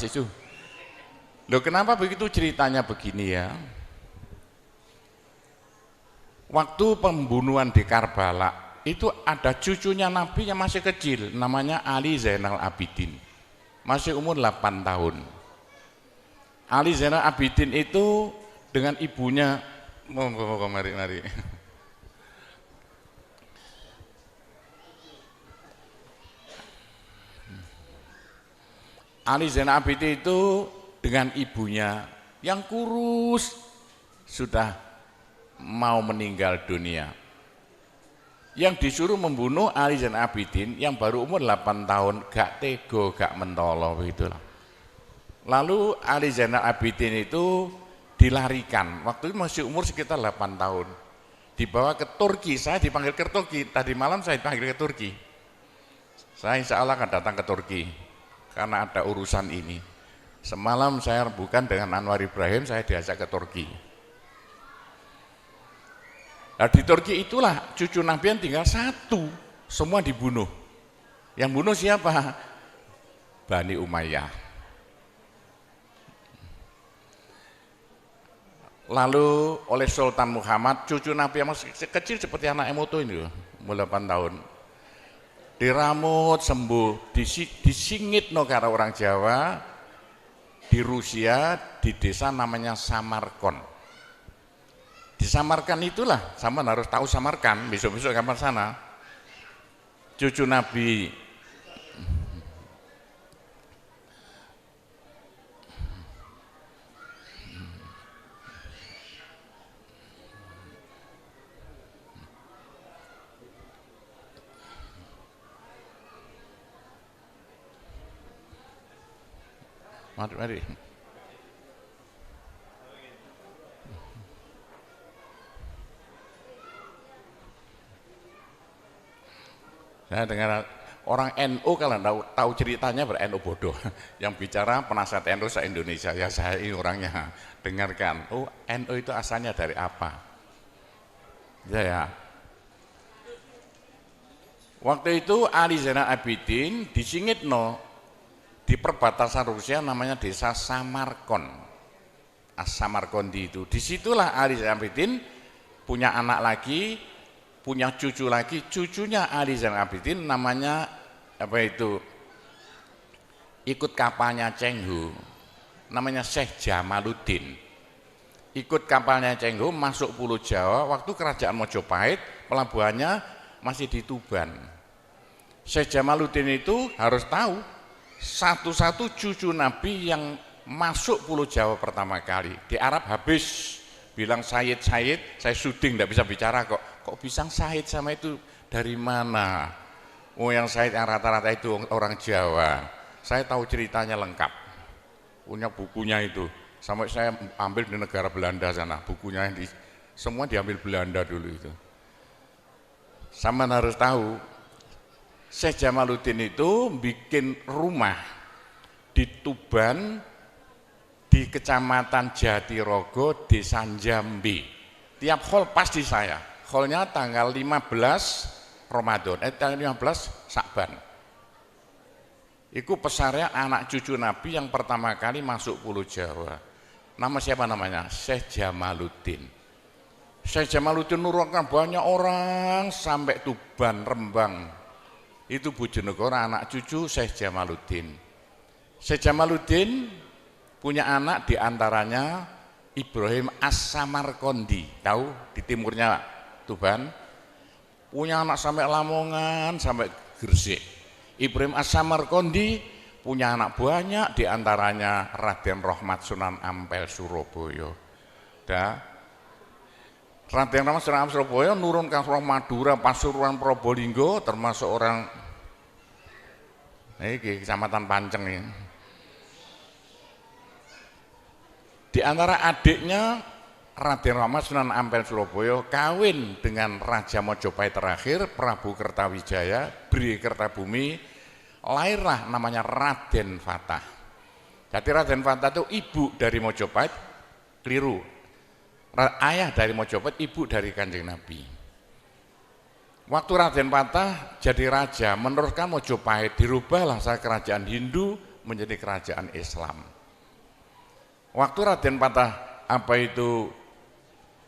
itu. Loh kenapa begitu ceritanya begini ya? Waktu pembunuhan di Karbala itu ada cucunya Nabi yang masih kecil, namanya Ali Zainal Abidin, masih umur 8 tahun. Ali Zainal Abidin itu dengan ibunya, mari. Ali Zainal Abidin itu dengan ibunya yang kurus sudah mau meninggal dunia. Yang disuruh membunuh Ali Zainal Abidin yang baru umur 8 tahun, gak tego, gak mentolo begitulah. Lalu Ali Zainal Abidin itu dilarikan, waktu itu masih umur sekitar 8 tahun. Dibawa ke Turki, saya dipanggil ke Turki, tadi malam saya dipanggil ke Turki. Saya insya Allah akan datang ke Turki karena ada urusan ini. Semalam saya bukan dengan Anwar Ibrahim, saya diajak ke Turki. Nah di Turki itulah cucu Nabi yang tinggal satu, semua dibunuh. Yang bunuh siapa? Bani Umayyah. Lalu oleh Sultan Muhammad, cucu Nabi yang masih kecil seperti anak Emoto ini, umur 8 tahun. Diramut sembuh, disingit karo orang Jawa, di Rusia, di desa namanya Samarkand. Di Samarkand itulah, sama harus tahu Samarkand, besok-besok kapan sana. Cucu Nabi mari. Saya dengar orang NU kalau tahu ceritanya ber-NU bodoh. Yang bicara penasihat NU se-Indonesia, ya saya ini orangnya. Dengarkan, oh NU itu asalnya dari apa? Ya. Waktu itu Ali Zainal Abidin disingit di perbatasan Rusia namanya desa Samarkand. Samarkandi itu. Disitulah Ali Zainal Abidin punya anak lagi, punya cucu lagi. Cucunya Ali Zainal Abidin namanya ikut kapalnya Cheng Ho, namanya Syekh Jamaluddin. Ikut kapalnya Cheng Ho masuk Pulau Jawa. Waktu kerajaan Mojopahit pelabuhannya masih di Tuban. Syekh Jamaluddin itu harus tahu satu-satu cucu Nabi yang masuk Pulau Jawa pertama kali. Di Arab habis bilang Sayyid, saya syuting tidak bisa bicara kok bisa Sayyid sama itu dari mana? Oh yang Sayyid yang rata-rata itu orang Jawa. Saya tahu ceritanya lengkap, punya bukunya itu. Sampai saya ambil di negara Belanda sana, bukunya semua diambil Belanda dulu itu. Sama harus tahu, Syekh Jamaluddin itu bikin rumah di Tuban, di Kecamatan Jatirogo, Desa Jambi. Tiap hol pasti saya. Holnya tanggal 15 Ramadan, tanggal 15 Sakban. Itu pesarnya anak cucu Nabi yang pertama kali masuk Pulau Jawa. Nama siapa namanya? Syekh Jamaluddin. Syekh Jamaluddin nurunkan banyak orang sampai Tuban, Rembang. Itu Bojonegoro anak cucu Syekh Jamaluddin. Syekh Jamaluddin punya anak diantaranya Ibrahim As-Samarkandi, tahu di timurnya Tuban. Punya anak sampai Lamongan, sampai Gresik. Ibrahim As-Samarkandi punya anak banyak, diantaranya Raden Rahmat Sunan Ampel Surabaya. Raden Rahmat Sunan Ampel Surabaya nurunkan orang Madura, Pasuruan, Probolinggo, termasuk orang ini Kecamatan Panceng ini. Di antara adiknya Raden Rahmat Sunan Ampel Surabaya kawin dengan Raja Mojopahit terakhir Prabu Kertawijaya, Bri Kertabumi, lahirlah namanya Raden Fatah. Jadi Raden Fatah itu ibu dari Mojopahit, keliru. Ayah dari Mojopahit, ibu dari Kanjeng Nabi. Waktu Raden Fatah jadi raja, meneruskan Mojopahit, dirubahlah kerajaan Hindu menjadi kerajaan Islam. Waktu Raden Patah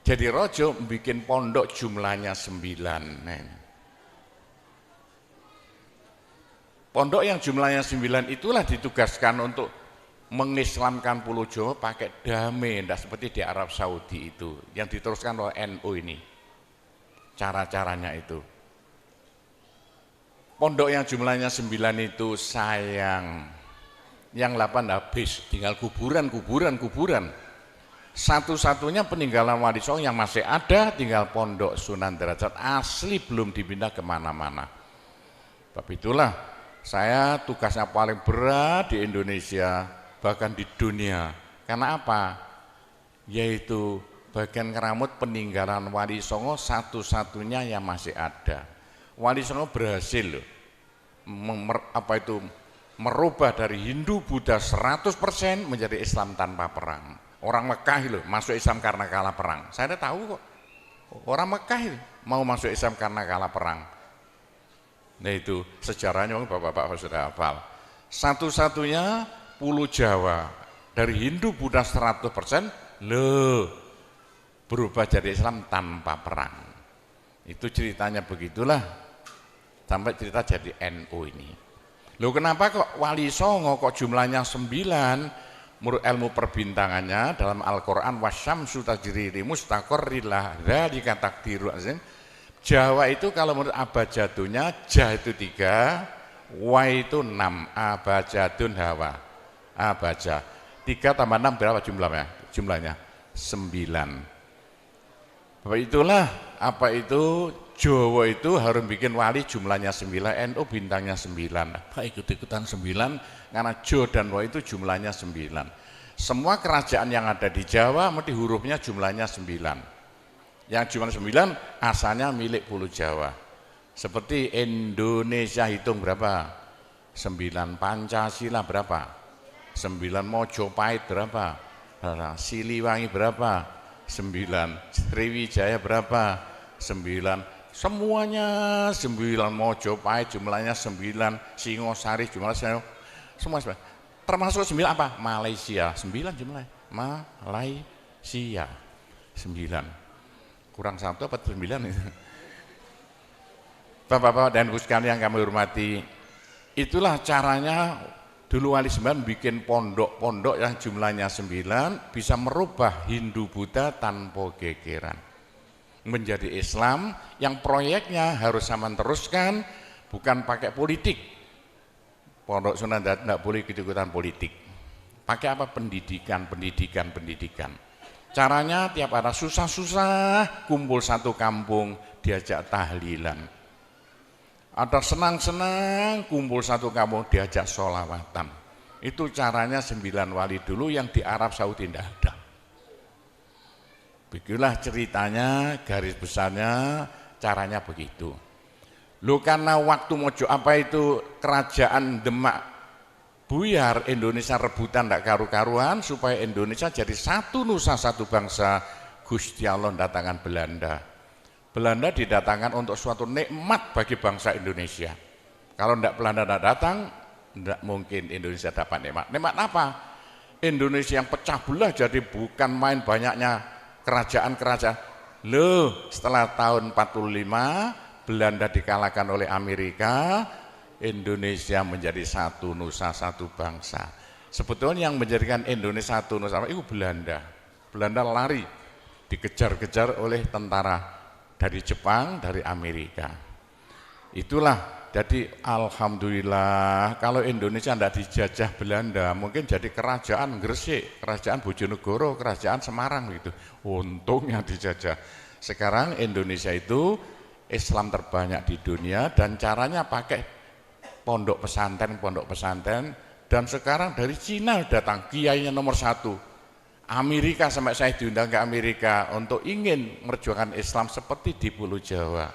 jadi rojo, bikin pondok jumlahnya 9. Pondok yang jumlahnya 9 itulah ditugaskan untuk mengislamkan Pulau Jawa pakai damai, tidak seperti di Arab Saudi itu yang diteruskan oleh NU ini. Cara-caranya itu. Pondok yang jumlahnya 9 itu sayang, yang 8 habis, tinggal kuburan. Satu-satunya peninggalan Wali Songo yang masih ada tinggal Pondok Sunan Derajat, asli belum dipindah kemana-mana. Tapi itulah saya tugasnya paling berat di Indonesia, bahkan di dunia. Karena apa? Yaitu bagian keramut peninggalan Wali Songo satu-satunya yang masih ada. Wali Songo berhasil loh, merubah dari Hindu Buddha 100% menjadi Islam tanpa perang. Orang Mekah loh masuk Islam karena kalah perang. Saya udah tahu kok. Orang Mekah mau masuk Islam karena kalah perang. Nah itu sejarahnya bapak-bapak sudah hafal. Satu-satunya Pulau Jawa dari Hindu Buddha 100% loh berubah jadi Islam tanpa perang. Itu ceritanya begitulah sampai cerita jadi NU ini. Loh kenapa kok Wali Songo kok jumlahnya 9? Menurut ilmu perbintangannya dalam Al-Quran wasyamsu tajri li mustaqarrin laha dzalika taqdirul azim. Jawa itu kalau menurut abjadnya ja itu 3, wa itu 6, abjadun hawa. Abaja 3 tambah 6 berapa jumlahnya? 9. Bapak itulah Jawa itu harus bikin wali jumlahnya 9, NU bintangnya 9. Pak ikut-ikutan 9 karena Jo dan Wa itu jumlahnya 9. Semua kerajaan yang ada di Jawa mesti hurufnya jumlahnya 9. Yang jumlah 9 asalnya milik Pulau Jawa. Seperti Indonesia hitung berapa? 9 Pancasila berapa? 9 Mojopahit berapa? Siliwangi berapa? 9 Sriwijaya berapa? 9 semuanya 9 Mojopahit jumlahnya 9 Singosari jumlahnya semua 9. Termasuk 9 apa? Malaysia 9 jumlahnya. Malaysia 9. Kurang 1 apa 9 itu. Bapak-bapak dan ibu sekalian yang kami hormati, itulah caranya dulu Wali 9 bikin pondok-pondok yang jumlahnya 9 bisa merubah Hindu Buddha tanpa gegeran menjadi Islam yang proyeknya harus sama teruskan, bukan pakai politik. Pondok Sunan tidak boleh ikut-ikutan politik. Pakai apa? Pendidikan. Caranya tiap ada susah-susah kumpul satu kampung diajak tahlilan. Ada senang-senang kumpul satu kampung diajak sholawatan. Itu caranya 9 wali dulu yang di Arab Saudi tidak ada. Begitulah ceritanya, garis besarnya caranya begitu. Loh karena waktu kerajaan Demak buyar, Indonesia rebutan tidak karu-karuan supaya Indonesia jadi satu nusa satu bangsa. Gusti Allah datangkan Belanda. Belanda didatangkan untuk suatu nikmat bagi bangsa Indonesia. Kalau Belanda tidak datang, tidak mungkin Indonesia dapat nikmat. Nikmat apa? Indonesia yang pecah belah jadi bukan main banyaknya kerajaan-kerajaan. Loh, setelah tahun 45 Belanda dikalahkan oleh Amerika, Indonesia menjadi satu nusa satu bangsa. Sebetulnya yang menjadikan Indonesia satu nusa itu Belanda. Belanda lari dikejar-kejar oleh tentara dari Jepang, dari Amerika. Itulah jadi alhamdulillah kalau Indonesia tidak dijajah Belanda mungkin jadi kerajaan Gresik, kerajaan Bojonegoro, kerajaan Semarang gitu. Untungnya dijajah. Sekarang Indonesia itu Islam terbanyak di dunia dan caranya pakai pondok pesantren, dan sekarang dari Cina datang kiainya nomor 1. Amerika sampai saya diundang ke Amerika untuk ingin merjuangkan Islam seperti di Pulau Jawa.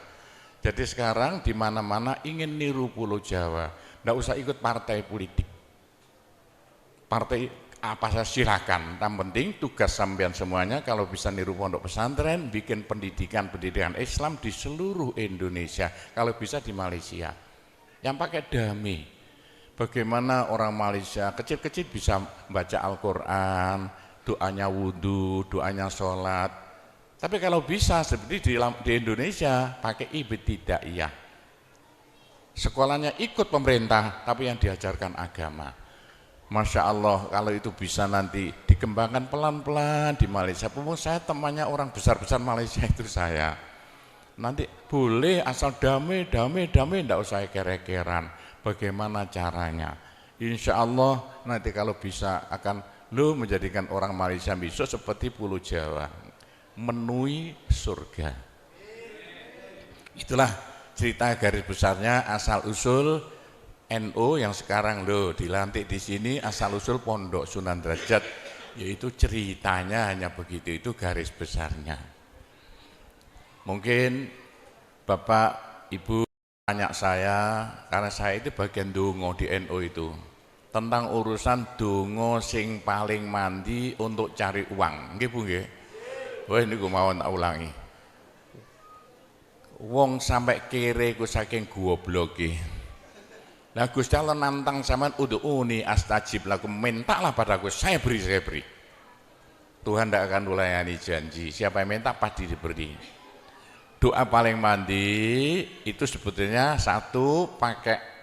Jadi sekarang di mana-mana ingin niru Pulau Jawa, tidak usah ikut partai politik. Partai apa saja silakan, yang penting tugas sampean semuanya kalau bisa niru pondok pesantren, bikin pendidikan Islam di seluruh Indonesia, kalau bisa di Malaysia. Yang pakai damai, Bagaimana orang Malaysia kecil-kecil bisa baca Al-Quran, doanya wudhu, doanya sholat. Tapi kalau bisa seperti di Indonesia pakai ibtidaiyah. Sekolahnya ikut pemerintah, tapi yang diajarkan agama. Masya Allah, kalau itu bisa nanti dikembangkan pelan-pelan di Malaysia. Saya temannya orang besar-besar Malaysia itu saya. Nanti boleh asal damai, tidak usah kere-keran. Bagaimana caranya? Insya Allah nanti kalau bisa akan menjadikan orang Malaysia besok seperti Pulau Jawa, menui surga. Itulah cerita garis besarnya asal usul NU yang sekarang dilantik di sini, asal usul Pondok Sunan Derajat, yaitu ceritanya hanya begitu, itu garis besarnya. Mungkin Bapak Ibu tanya saya, karena saya itu bagian dongo di NU itu, tentang urusan dongo sing paling mandi untuk cari uang. Nggih Bu nggih. Wah ini gue mau tak ulangi. Wong sampai kere ku saking gobloke. Lah Gusti Allah nantang sampean ud'uni astajib lakum, mintalah padaku, saya beri. Tuhan tidak akan melayani janji. Siapa yang minta pasti diberi. Doa paling mandi itu sebetulnya satu pakai